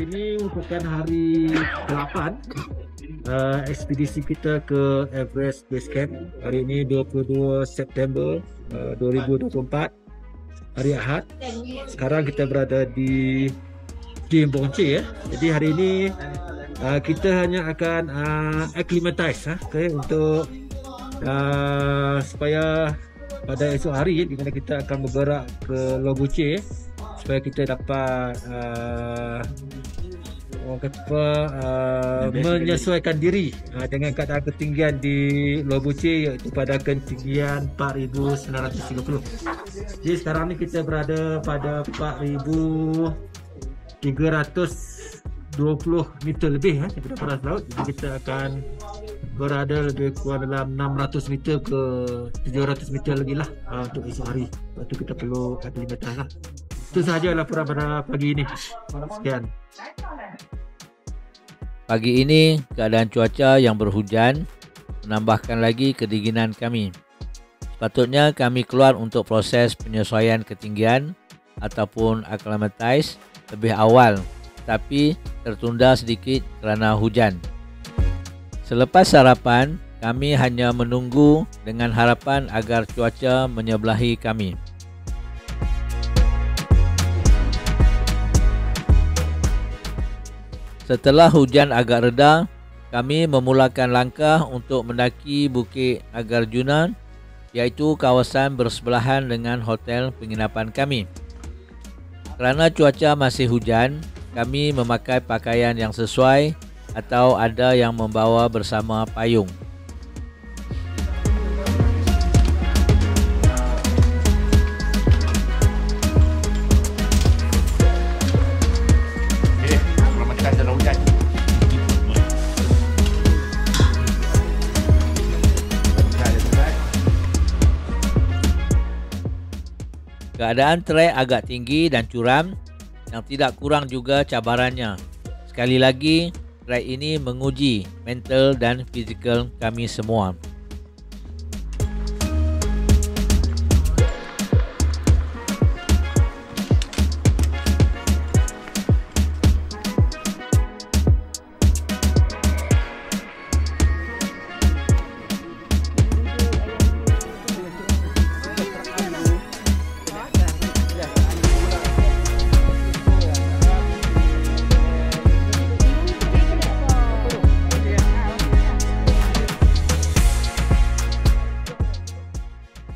ini merupakan hari ke-8 ekspedisi kita ke Everest Base Camp. Hari ini 22 September 2024, hari Ahad. Sekarang kita berada di Bonche ya. Jadi hari ini kita hanya akan acclimatize untuk supaya pada esok hari di mana kita akan bergerak ke Lobuche supaya kita dapat menyesuaikan diri dengan keadaan ketinggian di Lobuche, iaitu pada ketinggian 4,930. Jadi sekarang ni kita berada pada 4,320 meter lebih daripada paras laut. Jadi kita akan berada lebih kurang dalam 600 meter ke 700 meter lagi lah untuk esok hari. Lepas tu kita perlu aklimatasi lah. Itu sahaja laporan pada pagi ini. Sekian. Pagi ini keadaan cuaca yang berhujan menambahkan lagi kedinginan kami. Sepatutnya kami keluar untuk proses penyesuaian ketinggian ataupun acclimatize lebih awal, tapi tertunda sedikit kerana hujan. Selepas sarapan, kami hanya menunggu dengan harapan agar cuaca menyebelahi kami. Setelah hujan agak reda, kami memulakan langkah untuk mendaki Bukit Nagarjuna, iaitu kawasan bersebelahan dengan hotel penginapan kami. Kerana cuaca masih hujan, kami memakai pakaian yang sesuai atau ada yang membawa bersama payung. Keadaan trek agak tinggi dan curam yang tidak kurang juga cabarannya. Sekali lagi, trek ini menguji mental dan fizikal kami semua.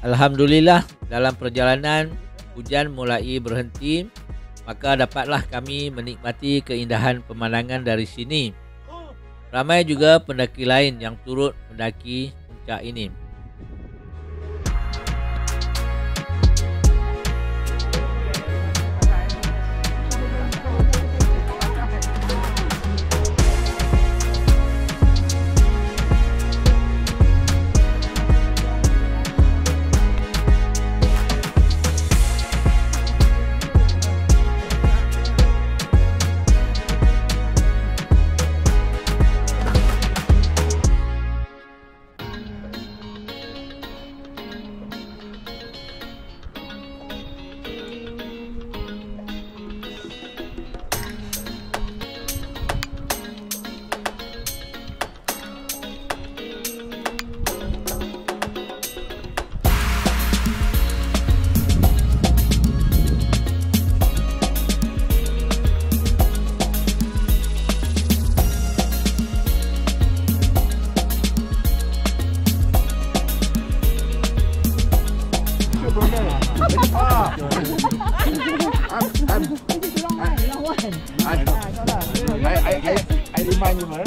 Alhamdulillah, dalam perjalanan hujan mulai berhenti, maka dapatlah kami menikmati keindahan pemandangan dari sini. Ramai juga pendaki lain yang turut mendaki puncak ini. I remind you, man.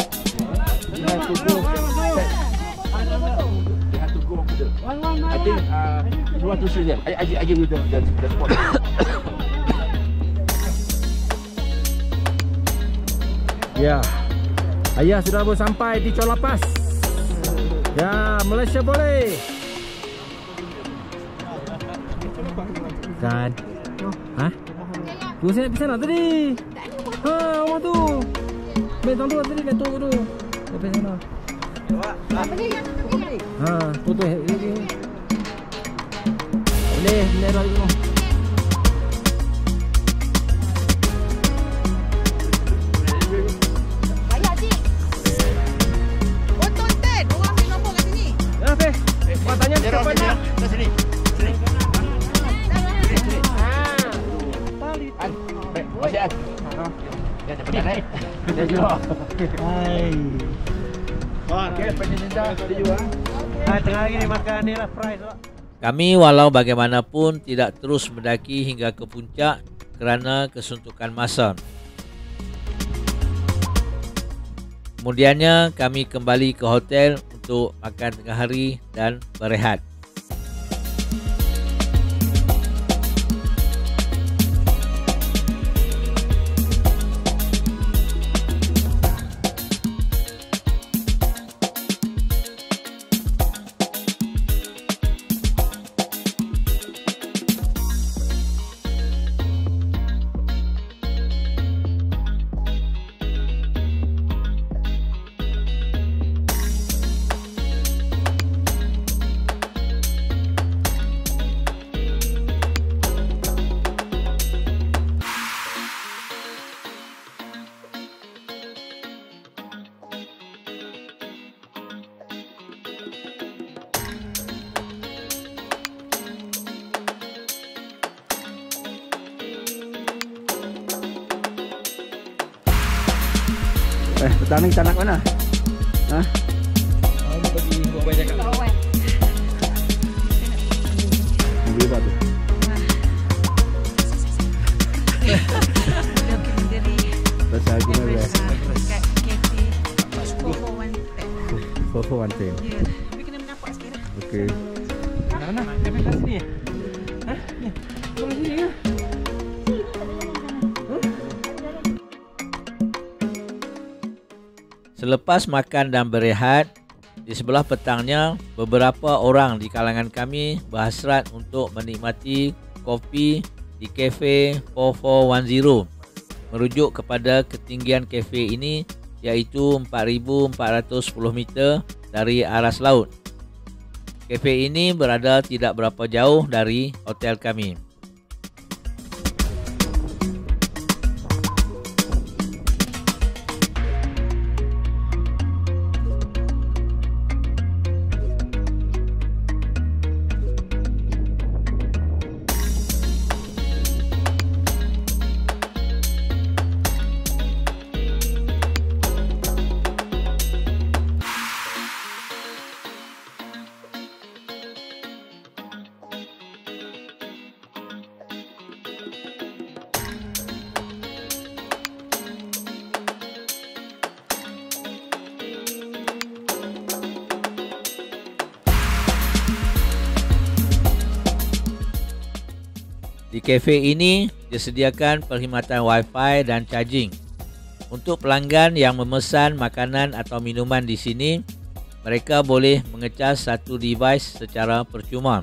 You have to go. You have to go over there. I think you want to see them. I give you the spot. Ya, ayah sudah pun sampai di Colapas. Ya, Malaysia boleh. Dan, tu saya nak pergi sana tadi. Orang tu. Betang tu tadi nak tu. Sampai sana. Apa ni yang ni? Tu. Boleh, lewat dulu. Hai. Okey, penyedap tadi juga. Tengah hari ni makan ni lah fries lah. Kami walau bagaimanapun tidak terus mendaki hingga ke puncak kerana kesuntukan masa. Kemudiannya kami kembali ke hotel untuk makan tengah hari dan berehat. Petang ni kita nak mana? Ha? Ini bagi buang banyak kat. Ambil apa tu? Pasal aku nak rest. Kat kafe 441. 441. Ya. Tapi kena menampak sikit lah. Okey. Mana? Kami kat sini. Ha? Ni. Kau kat sini ke? Selepas makan dan berehat, di sebelah petangnya beberapa orang di kalangan kami berhasrat untuk menikmati kopi di kafe 4410. Merujuk kepada ketinggian kafe ini iaitu 4,410 meter dari aras laut. Kafe ini berada tidak berapa jauh dari hotel kami. Di kafe ini disediakan perkhidmatan Wi-Fi dan charging. Untuk pelanggan yang memesan makanan atau minuman di sini, mereka boleh mengecas satu device secara percuma.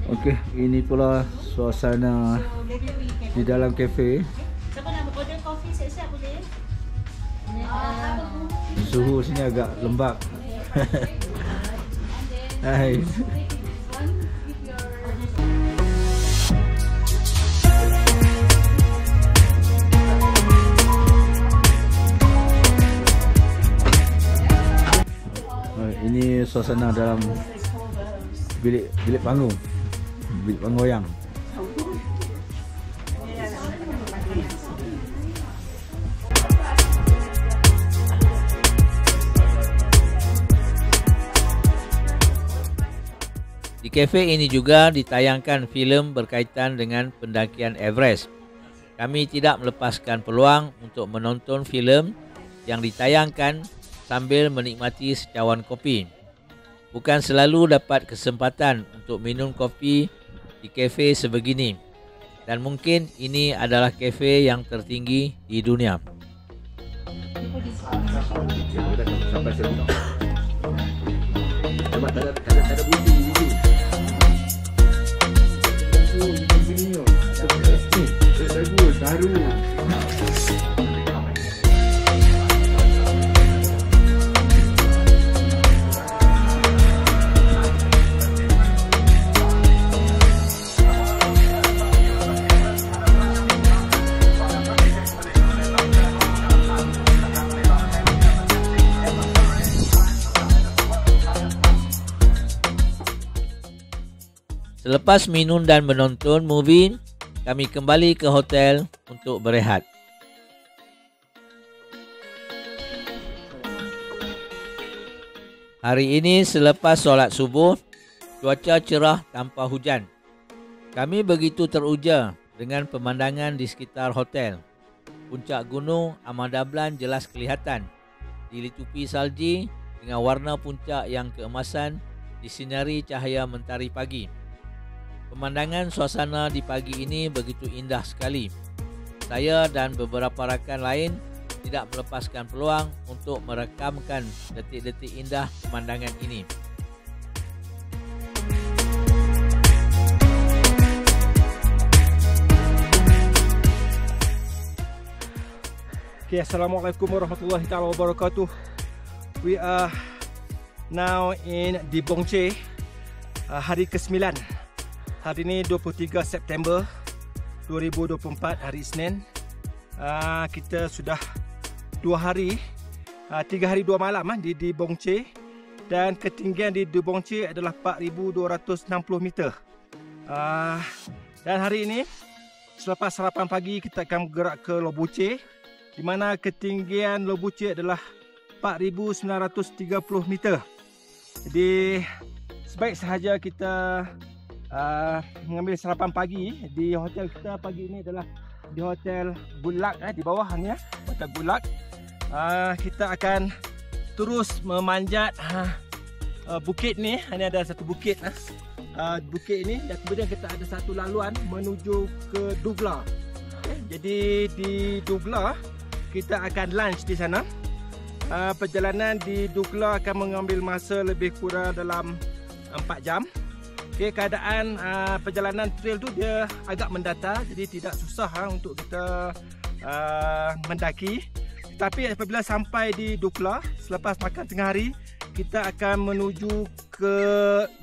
Okey, ini pula suasana di dalam kafe. Siapa nak order kopi siap-siap boleh? Suhu sini agak lembap. Hai. Ini suasana dalam bilik panggung. Bilik panggoyang. Di kafe ini juga ditayangkan filem berkaitan dengan pendakian Everest. Kami tidak melepaskan peluang untuk menonton filem yang ditayangkan sambil menikmati secawan kopi. Bukan selalu dapat kesempatan untuk minum kopi di kafe sebegini, dan mungkin ini adalah kafe yang tertinggi di dunia. Sampai sini. Sebab tak ada bunyi. Bagus, baru. Selepas minum dan menonton movie, kami kembali ke hotel untuk berehat. Hari ini selepas solat subuh, cuaca cerah tanpa hujan. Kami begitu teruja dengan pemandangan di sekitar hotel. Puncak gunung Amadablan jelas kelihatan, dilitupi salji dengan warna puncak yang keemasan disinari cahaya mentari pagi. Pemandangan suasana di pagi ini begitu indah sekali. Saya dan beberapa rakan lain tidak melepaskan peluang untuk merekamkan detik-detik indah pemandangan ini. Okay, Assalamualaikum warahmatullahi taala wabarakatuh. We are now in di Bongche, hari ke-9. Hari ini 23 September 2024, hari Isnin. Kita sudah 2 hari, 3 hari 2 malam di Bongche, dan ketinggian di Bongche adalah 4,260 meter. Dan hari ini selepas sarapan pagi kita akan bergerak ke Lobuche, di mana ketinggian Lobuche adalah 4,930 meter. Jadi sebaik sahaja kita mengambil sarapan pagi di hotel kita. Pagi ini adalah di Hotel Bulak, di bawah ni, Hotel Bulak. Kita akan terus memanjat bukit ni. Ini ada satu bukit, bukit ini, dan kemudian kita ada satu laluan menuju ke Dugla. Jadi di Dugla kita akan lunch di sana. Perjalanan di Dugla akan mengambil masa lebih kurang dalam 4 jam. Keadaan perjalanan trail tu dia agak mendatar, jadi tidak susah untuk kita mendaki. Tapi apabila sampai di Dugla, selepas makan tengah hari, kita akan menuju ke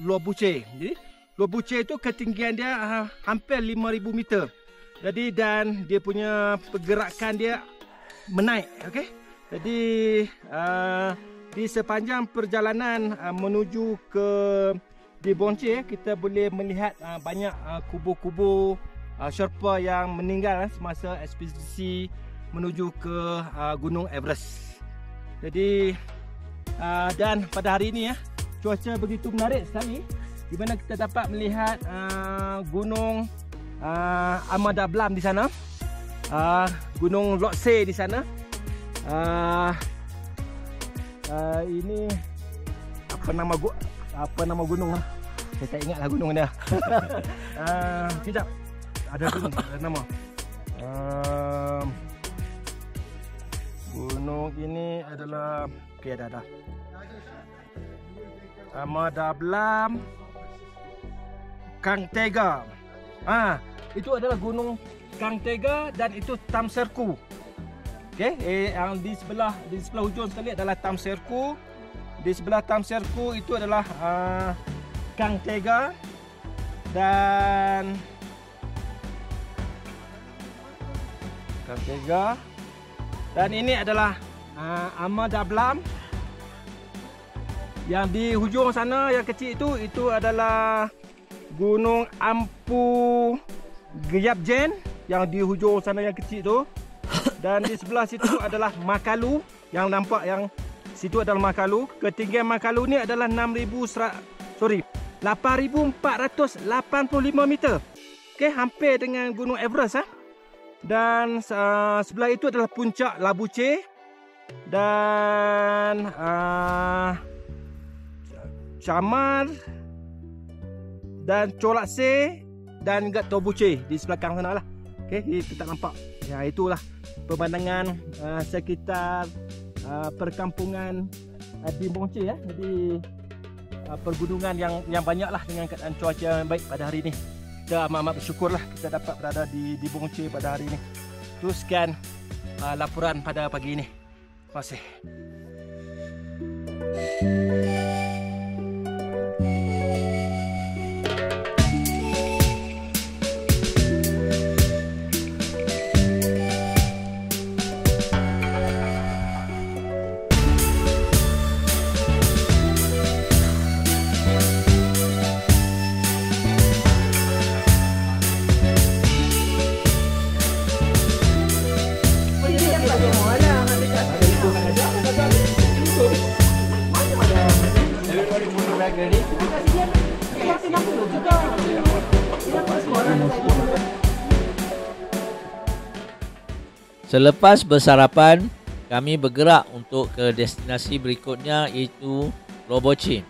Lobuche. Jadi Lobuche itu ketinggian dia hampir 5,000 meter. Jadi dan dia punya pergerakan dia menaik, okey. Jadi di sepanjang perjalanan menuju ke di Bongche, kita boleh melihat banyak kubur-kubur Sherpa yang meninggal semasa ekspedisi menuju ke Gunung Everest. Jadi dan pada hari ini cuaca begitu menarik sekali, di mana kita dapat melihat Gunung Amadablan di sana, Gunung Lhotse di sana. Ini apa nama gunung lah? Saya tak ingatlah gunung dia. Sekejap. Ada gunung, ada nama. Gunung ini adalah, okey, ada. Amadablan Kangtega. Itu adalah Gunung Kangtega dan itu Tamserku. Okey, yang di sebelah hujung sekali adalah Tamserku. Di sebelah Tamserku itu adalah Kangtega, dan Kangtega, dan ini adalah Amadablan. Yang di hujung sana yang kecil itu adalah Gunung Ampu Gyabjen, yang di hujung sana yang kecil itu. Dan di sebelah situ adalah Makalu, yang nampak yang situ adalah Makalu. Ketinggian Makalu ni adalah 8,485 meter. Okey, hampir dengan Gunung Everest. Dan sebelah itu adalah puncak Lobuche dan Chamar dan Cholatse dan juga Tobuche di sebelah kanan sana lah. Okey, kita tak nampak. Ya, itulah pemandangan sekitar perkampungan di Bongche Jadi pergunungan yang banyaklah dengan keadaan cuaca yang baik pada hari ini. Kita amat bersyukurlah kita dapat berada di Bongche pada hari ini. Itu sekian laporan pada pagi ini. Terima kasih. Selepas bersarapan, kami bergerak untuk ke destinasi berikutnya, iaitu Roboche.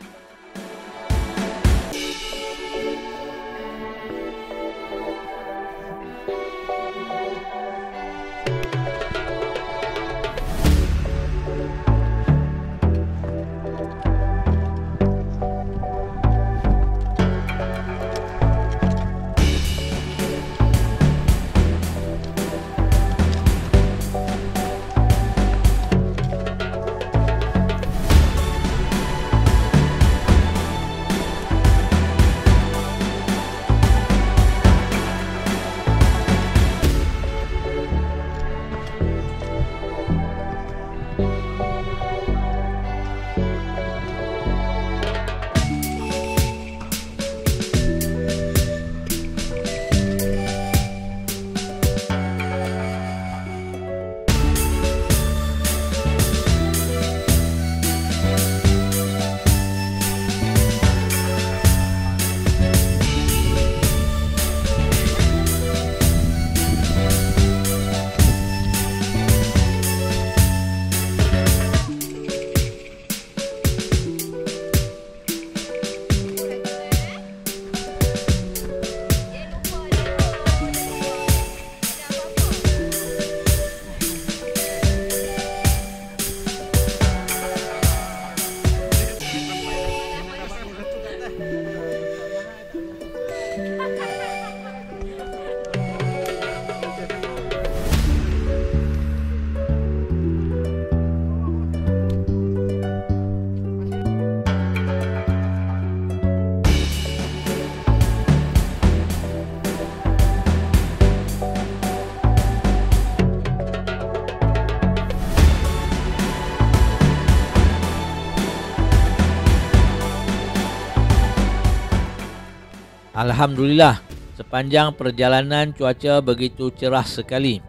Alhamdulillah, sepanjang perjalanan cuaca begitu cerah sekali.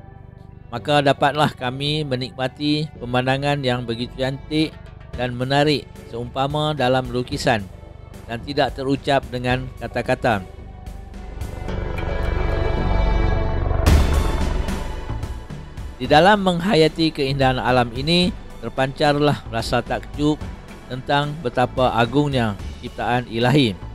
Maka dapatlah kami menikmati pemandangan yang begitu cantik dan menarik seumpama dalam lukisan dan tidak terucap dengan kata-kata. Di dalam menghayati keindahan alam ini, terpancarlah rasa takjub tentang betapa agungnya ciptaan ilahi.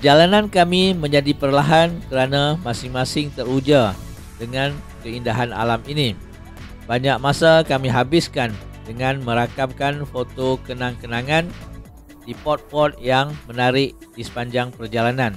Perjalanan kami menjadi perlahan kerana masing-masing teruja dengan keindahan alam ini. Banyak masa kami habiskan dengan merakamkan foto kenang-kenangan di spot-spot yang menarik di sepanjang perjalanan.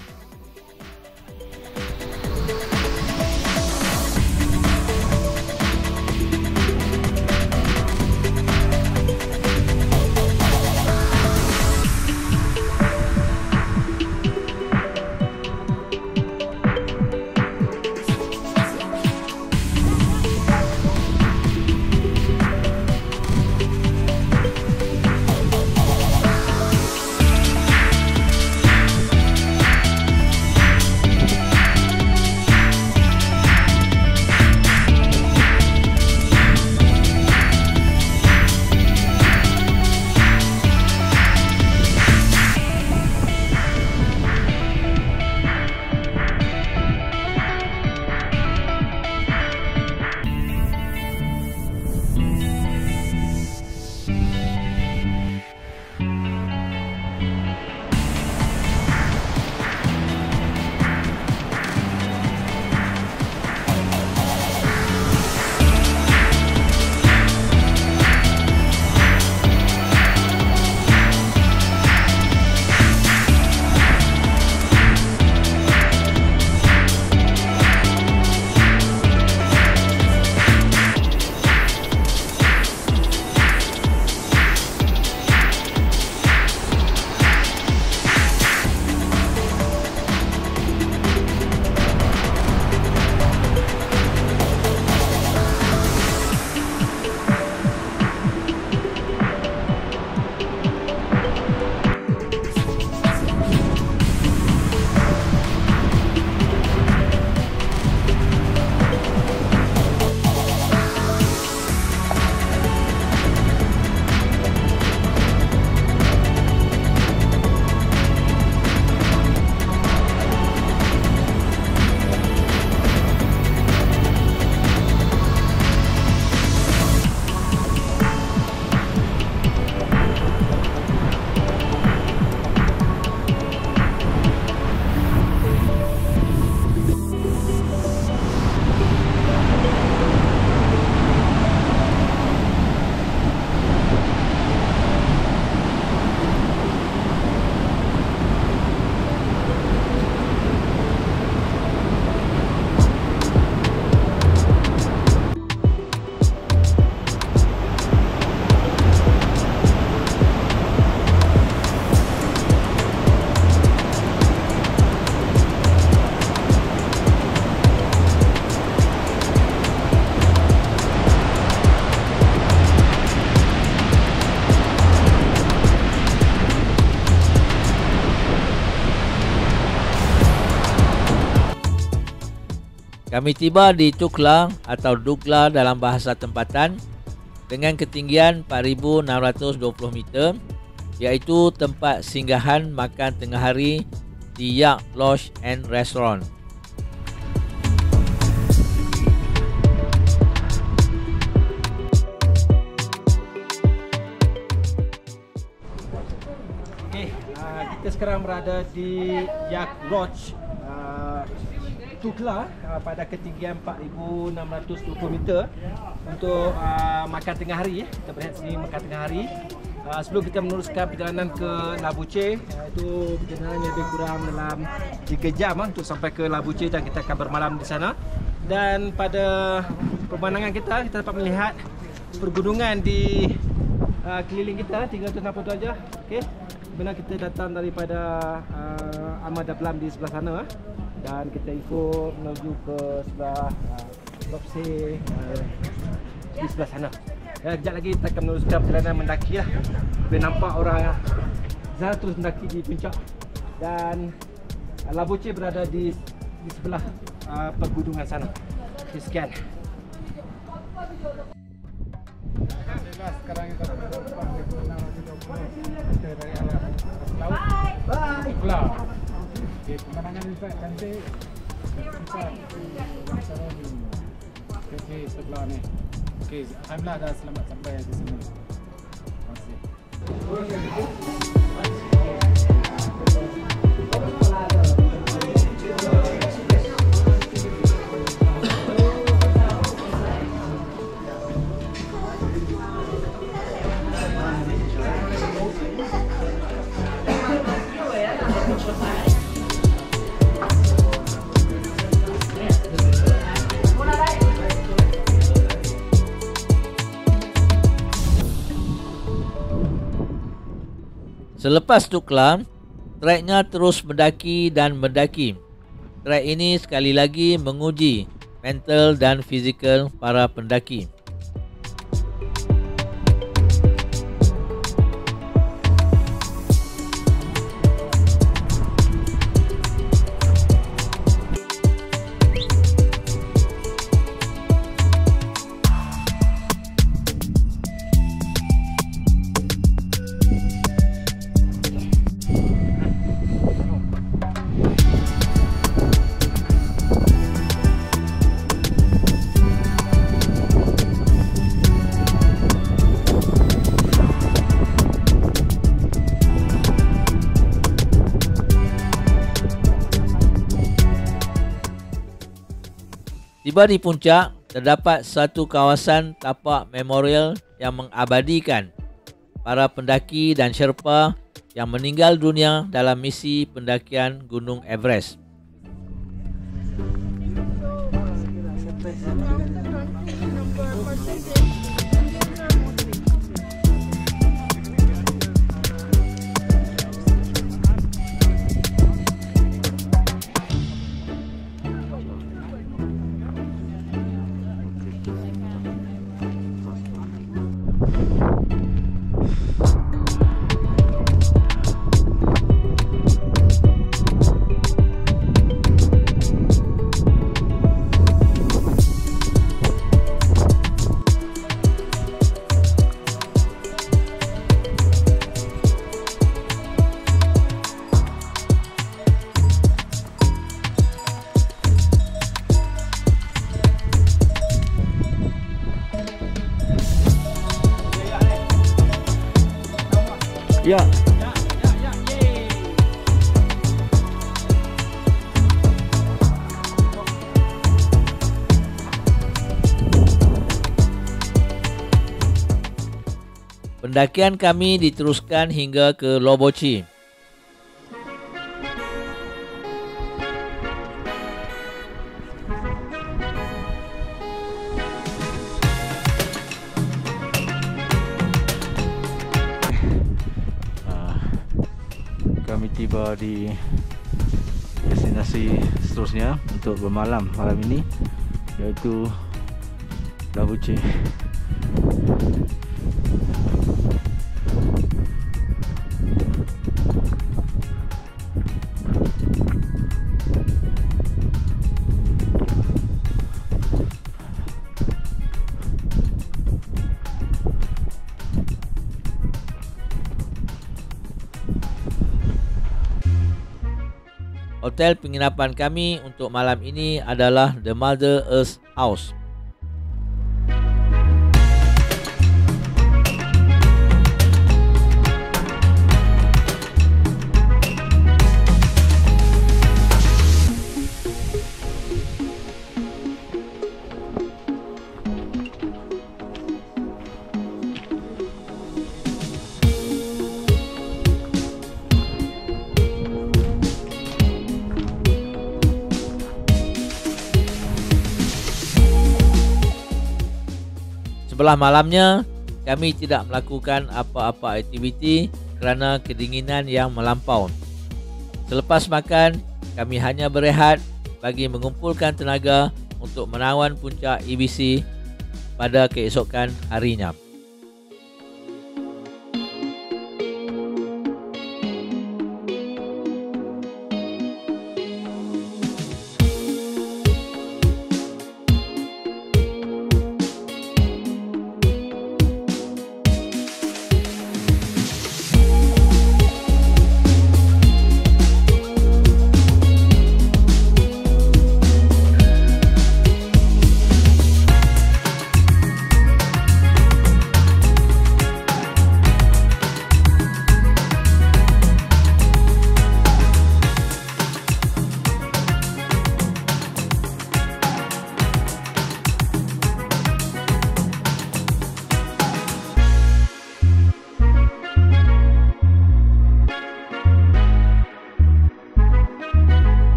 Kami tiba di Tukla atau Dugla dalam bahasa tempatan dengan ketinggian 4,620 meter, iaitu tempat singgahan makan tengah hari di Yak Lodge and Restaurant. Kita sekarang berada di Yak Lodge Tukla pada ketinggian 4,620 meter untuk makan tengah hari. Kita berehat sini makan tengah hari sebelum kita meneruskan perjalanan ke Labuche. Itu perjalanan lebih kurang dalam 3 jam untuk sampai ke Labuche dan kita akan bermalam di sana. Dan pada pemandangan kita dapat melihat pergunungan di keliling kita 360 darjah. Okey, benar kita datang daripada Ahmad Dablam di sebelah sana dan kita ikut menuju ke sebelah Lopse di sebelah sana. Sekejap lagi kita akan meneruskan perjalanan mendaki lah. Boleh nampak orang Zara terus mendaki di puncak dan Labuche berada di sebelah pergunungan sana. Okay, sekian. Sekarang kita berterbang di 620 meter dari atas laut. Tukla. Okay, pemandangan ini cantik. Tempat okay, sebelah ni. Okay, Alhamdulillah dah selamat sampai di sini. Terima kasih. Selepas tu kelar, treknya terus mendaki dan mendaki. Trek ini sekali lagi menguji mental dan fizikal para pendaki. Tiba di puncak, terdapat satu kawasan tapak memorial yang mengabadikan para pendaki dan Sherpa yang meninggal dunia dalam misi pendakian Gunung Everest. Ya. Pendakian kami diteruskan hingga ke Lobochi. Kami tiba di destinasi seterusnya untuk bermalam malam ini, iaitu Lobochi. Hotel penginapan kami untuk malam ini adalah The Mother Earth House. Sebelah malamnya, kami tidak melakukan apa-apa aktiviti kerana kedinginan yang melampau. Selepas makan, kami hanya berehat bagi mengumpulkan tenaga untuk menawan puncak EBC pada keesokan harinya.